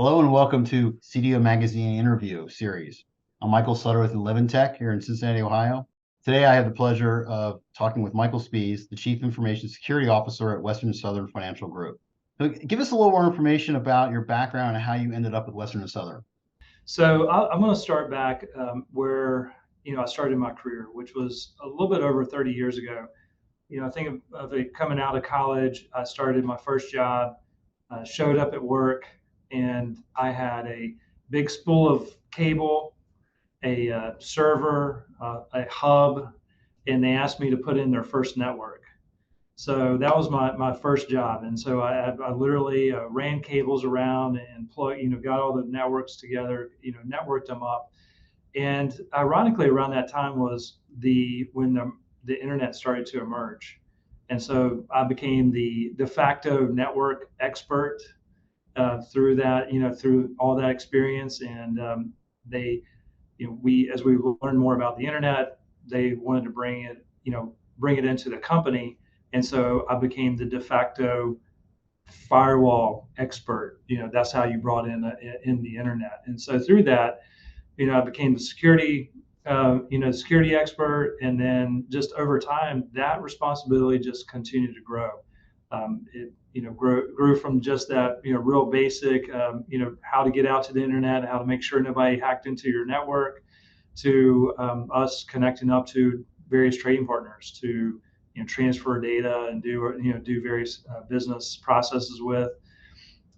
Hello and welcome to CDO Magazine interview series. I'm Michael Sutter with Enlivened Tech here in Cincinnati, Ohio. Today I have the pleasure of talking with Michael Speas, the Chief Information Security Officer at Western and Southern Financial Group. So give us a little more information about your background and how you ended up with Western and Southern. So I'm going to start back where I started my career, which was a little bit over 30 years ago. I think of it coming out of college. I started my first job, showed up at work, and I had a big spool of cable, a server, a hub, and they asked me to put in their first network. So that was my first job, and so I literally ran cables around and got all the networks together, networked them up. And ironically, around that time was when the internet started to emerge, and so I became the de facto network expert through that, through all that experience. And they, as we learned more about the internet, they wanted to bring it into the company. And so I became the de facto firewall expert. That's how you brought in the internet. And so through that, I became the security expert. And then just over time, that responsibility just continued to grow. It grew from just that real basic how to get out to the internet, how to make sure nobody hacked into your network, to us connecting up to various trading partners to transfer data and do various business processes with.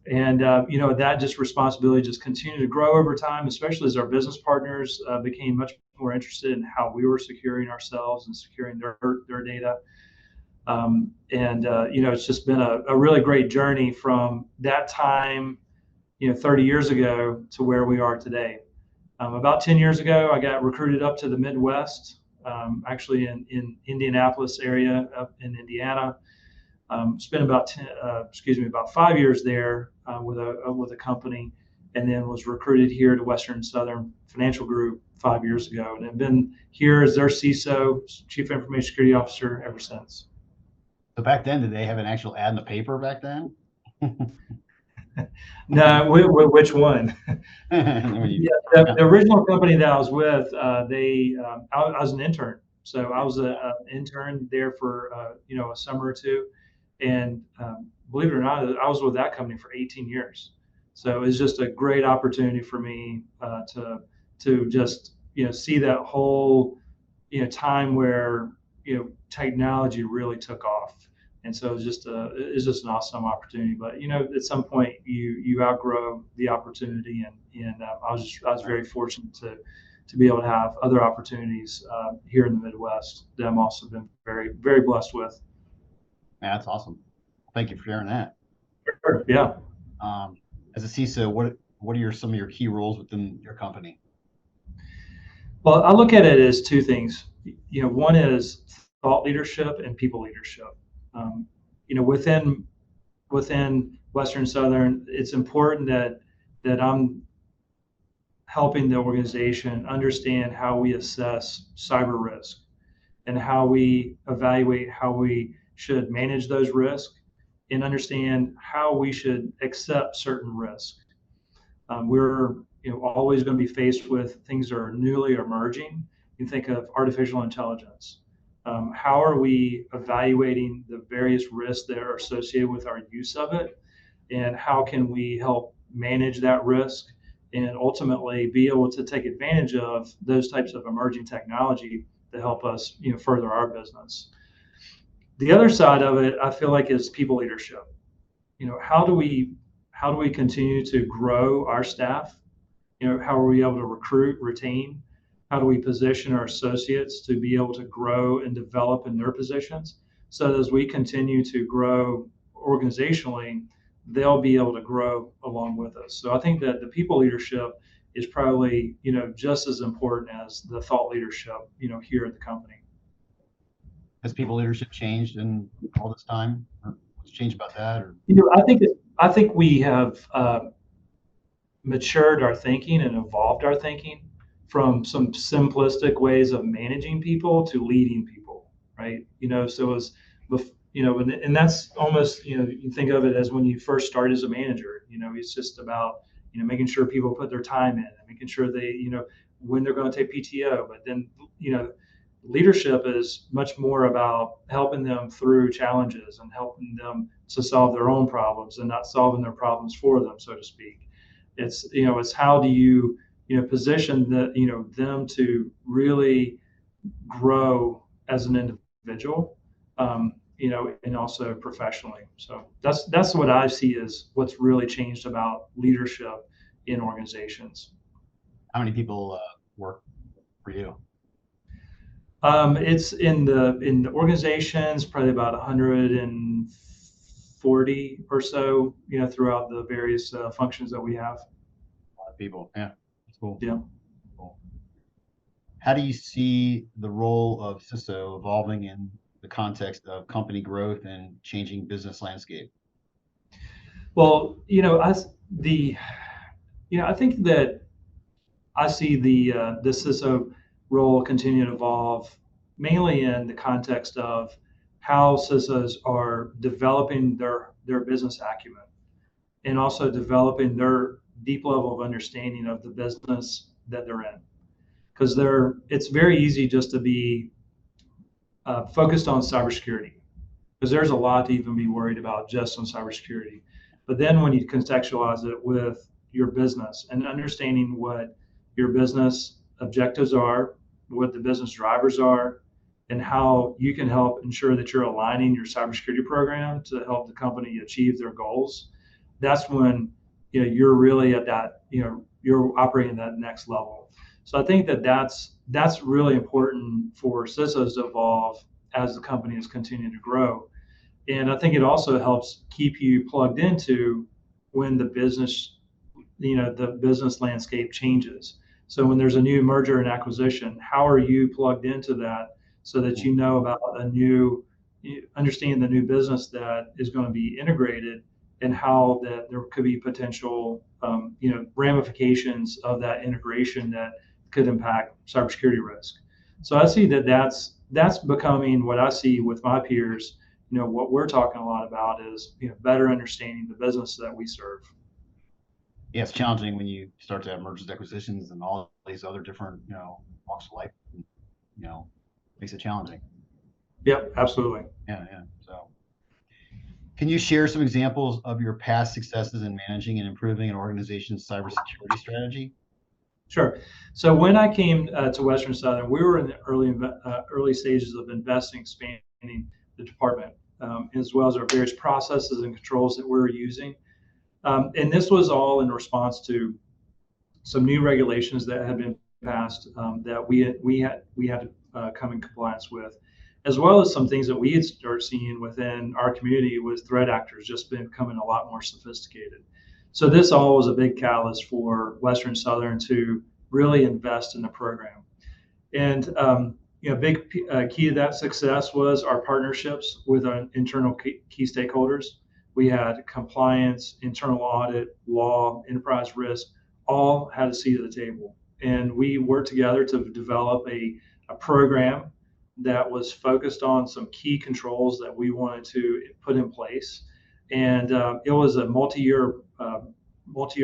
And that just responsibility just continued to grow over time, especially as our business partners became much more interested in how we were securing ourselves and securing their data. It's just been a really great journey from that time, 30 years ago to where we are today. About 10 years ago, I got recruited up to the Midwest, actually in Indianapolis area up in Indiana. Spent about 5 years there with a company, and then was recruited here to Western Southern Financial Group 5 years ago, and have been here as their CISO, Chief Information Security Officer, ever since. So back then, did they have an actual ad in the paper back then? No, which one? The original company that I was with, I was an intern. So I was an intern there for a summer or two, and believe it or not, I was with that company for 18 years. So it was just a great opportunity for me to just see that whole time where technology really took off. And so it's just an awesome opportunity. But at some point you outgrow the opportunity, and I was very fortunate to be able to have other opportunities here in the Midwest that I'm also been very, very blessed with. Yeah, that's awesome. Thank you for sharing that. Sure. Yeah. As a CISO, what are some of your key roles within your company? Well, I look at it as two things. One is thought leadership and people leadership. Within Western Southern, it's important that I'm helping the organization understand how we assess cyber risk and how we evaluate how we should manage those risks, and understand how we should accept certain risk. We're always going to be faced with things that are newly emerging. You think of artificial intelligence. How are we evaluating the various risks that are associated with our use of it, and how can we help manage that risk and ultimately be able to take advantage of those types of emerging technology to help us further our business. The other side of it, I feel like, is people leadership. How do we continue to grow our staff? How are we able to recruit, retain? How do we position our associates to be able to grow and develop in their positions, so that as we continue to grow organizationally, they'll be able to grow along with us. So I think that the people leadership is probably just as important as the thought leadership here at the company. Has people leadership changed in all this time? Or what's changed about that? Or I think we have matured our thinking and evolved our thinking from some simplistic ways of managing people to leading people, right? So as and that's almost you think of it as when you first start as a manager. It's just about making sure people put their time in and making sure they, when they're going to take PTO. But then, leadership is much more about helping them through challenges and helping them to solve their own problems and not solving their problems for them, so to speak. It's how do you, position them to really grow as an individual, and also professionally. So that's what I see as what's really changed about leadership in organizations. How many people work for you? It's in the organizations probably about 140 or so, throughout the various functions that we have. A lot of people. Yeah, that's cool. Yeah. Cool. How do you see the role of CISO evolving in the context of company growth and changing business landscape? Well, I think that I see the CISO role continue to evolve mainly in the context of how CISOs are developing their business acumen and also developing their deep level of understanding of the business that they're in. Because it's very easy just to be focused on cybersecurity, because there's a lot to even be worried about just on cybersecurity. But then when you contextualize it with your business and understanding what your business objectives are, what the business drivers are, and how you can help ensure that you're aligning your cybersecurity program to help the company achieve their goals, that's when you're really at that, you're operating at that next level. So I think that's really important for CISOs to evolve as the company is continuing to grow. And I think it also helps keep you plugged into when the business landscape changes. So when there's a new merger and acquisition, how are you plugged into that so that you know about understand the new business that is going to be integrated and how that there could be potential, ramifications of that integration that could impact cybersecurity risk. So I see that's becoming what I see with my peers. What we're talking a lot about is better understanding the business that we serve. Yeah, it's challenging when you start to have mergers and acquisitions and all these other different, walks of life, makes it challenging. Yep, absolutely. Yeah, yeah. So can you share some examples of your past successes in managing and improving an organization's cybersecurity strategy? Sure. So when I came to Western Southern, we were in the early stages of investing, expanding the department, as well as our various processes and controls that we were using. And this was all in response to some new regulations that had been passed, that we had to come in compliance with, as well as some things that we had started seeing within our community with threat actors just becoming a lot more sophisticated. So this all was a big catalyst for Western Southern to really invest in the program. And big key to that success was our partnerships with our internal key stakeholders. We had compliance, internal audit, law, enterprise risk, all had a seat at the table. And we worked together to develop a program that was focused on some key controls that we wanted to put in place. And it was a multi-year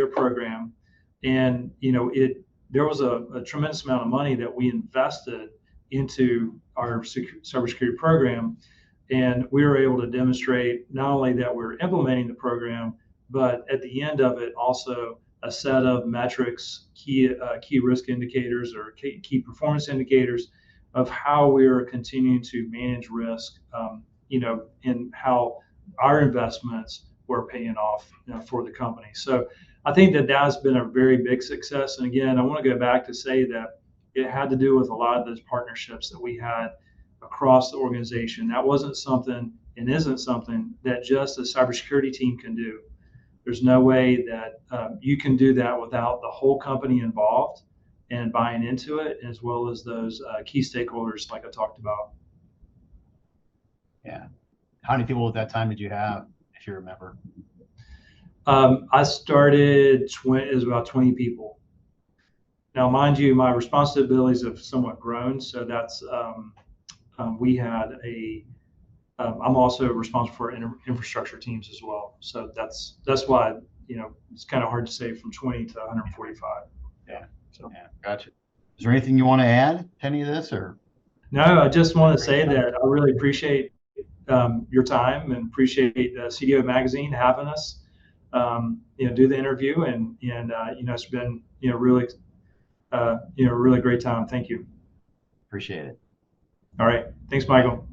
program. And, there was a tremendous amount of money that we invested into our cybersecurity program. And we were able to demonstrate not only that we're implementing the program, but at the end of it, also a set of metrics, key risk indicators or key performance indicators of how we are continuing to manage risk, and how our investments were paying off, for the company. So I think that has been a very big success. And again, I want to go back to say that it had to do with a lot of those partnerships that we had across the organization. That wasn't something and isn't something that just a cybersecurity team can do. There's no way that you can do that without the whole company involved and buying into it, as well as those key stakeholders like I talked about. Yeah. How many people at that time did you have, if you remember? I started, it was about 20 people. Now, mind you, my responsibilities have somewhat grown. So that's, we had I'm also responsible for infrastructure teams as well. So that's why it's kind of hard to say from 20 to 145. Yeah. So. Yeah. Gotcha. Is there anything you want to add to any of this, or? No, I just want to say that I really appreciate your time and appreciate CDO Magazine having us, do the interview, and it's been really really great time. Thank you. Appreciate it. All right, thanks, Michael.